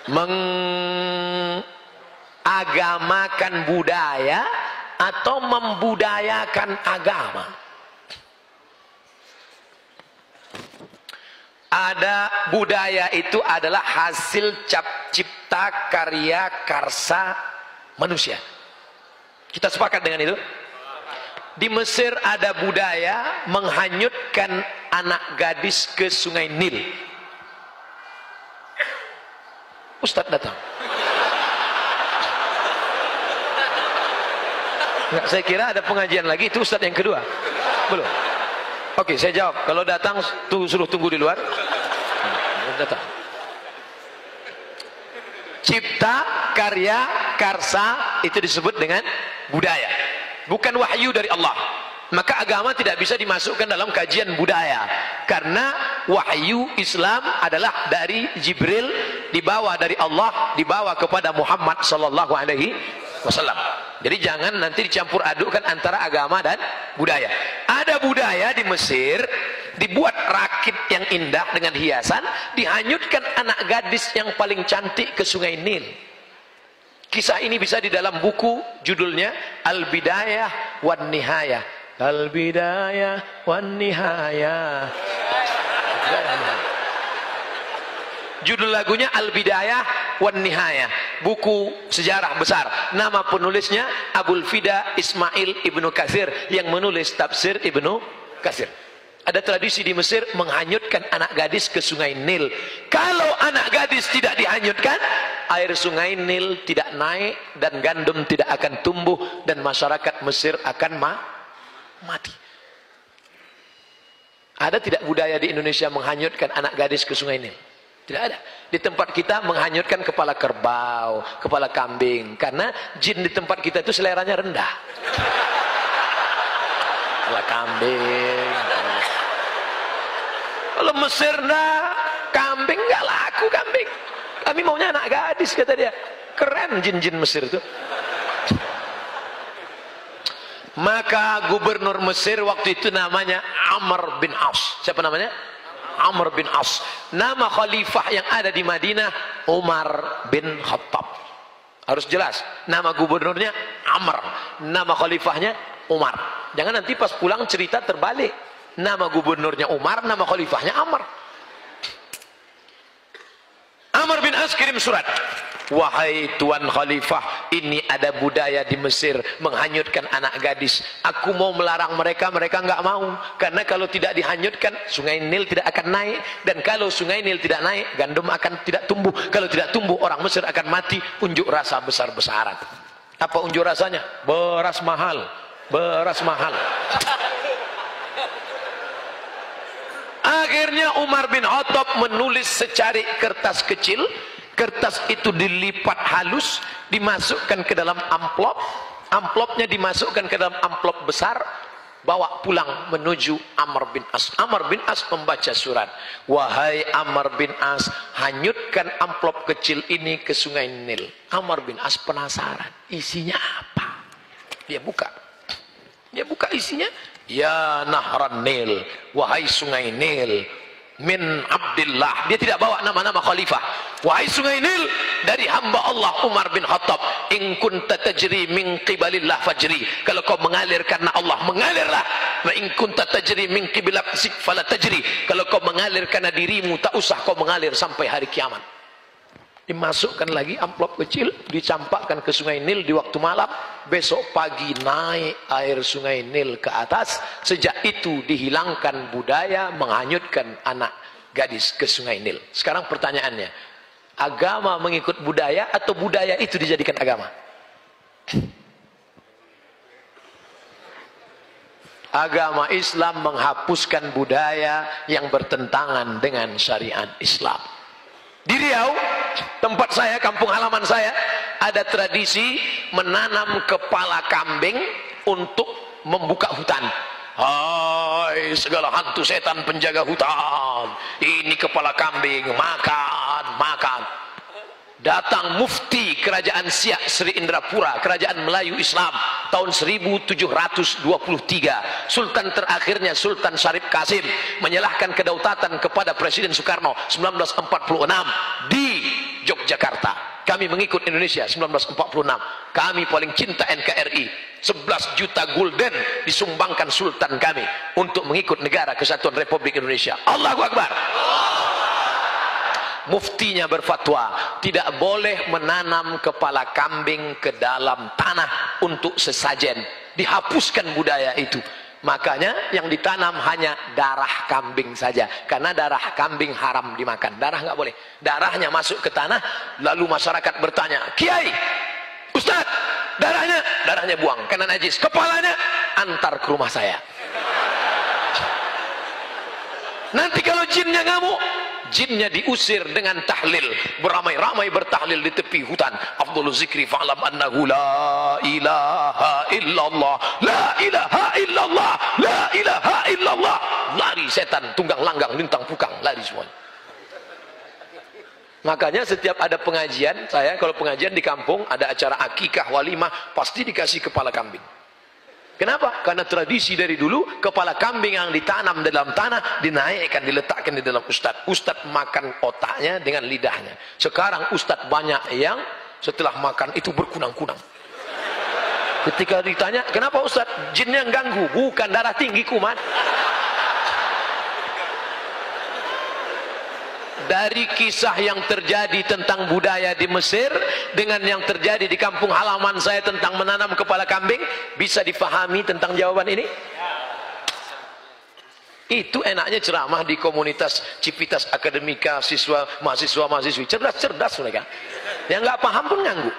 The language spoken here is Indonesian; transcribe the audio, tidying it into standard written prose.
Mengagamakan budaya atau membudayakan agama. Ada budaya itu adalah hasil cipta karya karsa manusia. Kita sepakat dengan itu? Di Mesir ada budaya menghanyutkan anak gadis ke Sungai Nil. Ustadz datang. Nggak, saya kira ada pengajian lagi, itu Ustadz yang kedua. Belum. Oke, saya jawab. Kalau datang suruh tunggu di luar. Datang. Cipta karya karsa itu disebut dengan budaya, bukan wahyu dari Allah. Maka agama tidak bisa dimasukkan dalam kajian budaya, karena wahyu Islam adalah dari Jibril, dibawa dari Allah, dibawa kepada Muhammad sallallahu alaihi wasallam. Jadi jangan nanti dicampur adukkan antara agama dan budaya. Ada budaya di Mesir, dibuat rakit yang indah dengan hiasan, dihanyutkan anak gadis yang paling cantik ke Sungai Nil. Kisah ini bisa di dalam buku, judulnya Al-Bidayah wan Nihayah. Al-Bidayah wan Nihayah. Judul lagunya Al-Bidayah wan Nihayah, buku sejarah besar. Nama penulisnya Abul Fida Ismail Ibnu Katsir, yang menulis tafsir Ibnu Katsir. Ada tradisi di Mesir menghanyutkan anak gadis ke Sungai Nil. Kalau anak gadis tidak dihanyutkan, air Sungai Nil tidak naik dan gandum tidak akan tumbuh dan masyarakat Mesir akan mati. Ada tidak budaya di Indonesia menghanyutkan anak gadis ke Sungai Nil? Tidak ada. Di tempat kita menghanyutkan kepala kerbau, kepala kambing, karena jin di tempat kita itu seleranya rendah. Kepala kambing. Kalau Mesir kambing nggak laku kambing. Kami maunya anak gadis, kata dia. Keren jin-jin Mesir itu. Maka gubernur Mesir waktu itu namanya Amr bin As. Siapa namanya? Amr bin As. Nama khalifah yang ada di Madinah Umar bin Khattab. Harus jelas. Nama gubernurnya Amr, nama khalifahnya Umar. Jangan nanti pas pulang cerita terbalik. Nama gubernurnya Umar, nama khalifahnya Amr. Amr bin As kirim surat. Wahai Tuan Khalifah, ini ada budaya di Mesir menghanyutkan anak gadis. Aku mau melarang mereka, mereka nggak mau. Karena kalau tidak dihanyutkan, Sungai Nil tidak akan naik. Dan kalau Sungai Nil tidak naik, gandum akan tidak tumbuh. Kalau tidak tumbuh, orang Mesir akan mati. Unjuk rasa besar-besaran. Apa unjuk rasanya? Beras mahal. Beras mahal. Akhirnya Umar bin Khattab menulis secari kertas kecil. Kertas itu dilipat halus, dimasukkan ke dalam amplop. Amplopnya dimasukkan ke dalam amplop besar, bawa pulang menuju Amr bin As. Amr bin As membaca surat. Wahai Amr bin As, hanyutkan amplop kecil ini ke Sungai Nil. Amr bin As penasaran, isinya apa? Dia buka. Dia buka isinya. Ya Nahran Nil, wahai Sungai Nil, min Abdillah. Dia tidak bawa nama-nama khalifah. Wahai Sungai Nil, dari hamba Allah Umar bin Khattab. In kunta tajri min qibalillah fajri. Kalau kau mengalir karena Allah, mengalirlah. Wa in kunta tajri min qibalak fala tajri. Kalau kau mengalir karena dirimu, tak usah kau mengalir sampai hari kiamat. Dimasukkan lagi amplop kecil, dicampakkan ke Sungai Nil di waktu malam. Besok pagi naik air Sungai Nil ke atas. Sejak itu dihilangkan budaya menghanyutkan anak gadis ke Sungai Nil. Sekarang pertanyaannya, agama mengikut budaya atau budaya itu dijadikan agama? Agama Islam menghapuskan budaya yang bertentangan dengan syariat Islam. Di Riau, tempat saya, kampung halaman saya, ada tradisi menanam kepala kambing untuk membuka hutan. Hai segala hantu setan penjaga hutan, ini kepala kambing, makan, makan. Datang mufti kerajaan Siak Sri Indrapura, kerajaan Melayu Islam, tahun 1723. Sultan terakhirnya Sultan Syarif Kasim menyerahkan kedaulatan kepada Presiden Soekarno 1946. Di Yogyakarta. Kami mengikut Indonesia 1946. Kami paling cinta NKRI. 11 juta gulden disumbangkan sultan kami untuk mengikut negara kesatuan Republik Indonesia. Allahu Akbar. Muftinya berfatwa tidak boleh menanam kepala kambing ke dalam tanah untuk sesajen. Dihapuskan budaya itu. Makanya yang ditanam hanya darah kambing saja, karena darah kambing haram dimakan. Darah nggak boleh. Darahnya masuk ke tanah, lalu masyarakat bertanya, Kiai, Ustadz, darahnya buang karena najis. Kepalanya antar ke rumah saya. Nanti kalau jinnya ngamuk, jinnya diusir dengan tahlil, beramai-ramai bertahlil di tepi hutan. Afdhalul zikri fa'lam annahu la ilaha illallah, la ilaha illallah, la ilaha illallah. Lari setan, tunggang langgang, lintang pukang, lari semuanya. Makanya setiap ada pengajian, saya kalau pengajian di kampung ada acara akikah, walimah, pasti dikasih kepala kambing. Kenapa? Karena tradisi dari dulu kepala kambing yang ditanam dalam tanah dinaikkan, diletakkan di dalam ustadz. Ustadz makan otaknya dengan lidahnya. Sekarang ustadz banyak yang setelah makan itu berkunang-kunang. Ketika ditanya, kenapa ustadz? Jinnya ganggu. Bukan, darah tinggi kumat. Dari kisah yang terjadi tentang budaya di Mesir dengan yang terjadi di kampung halaman saya tentang menanam kepala kambing, bisa difahami tentang jawaban ini? Itu enaknya ceramah di komunitas Civitas Akademika, mahasiswa-mahasiswi cerdas-cerdas mereka. Yang nggak paham pun nganggu.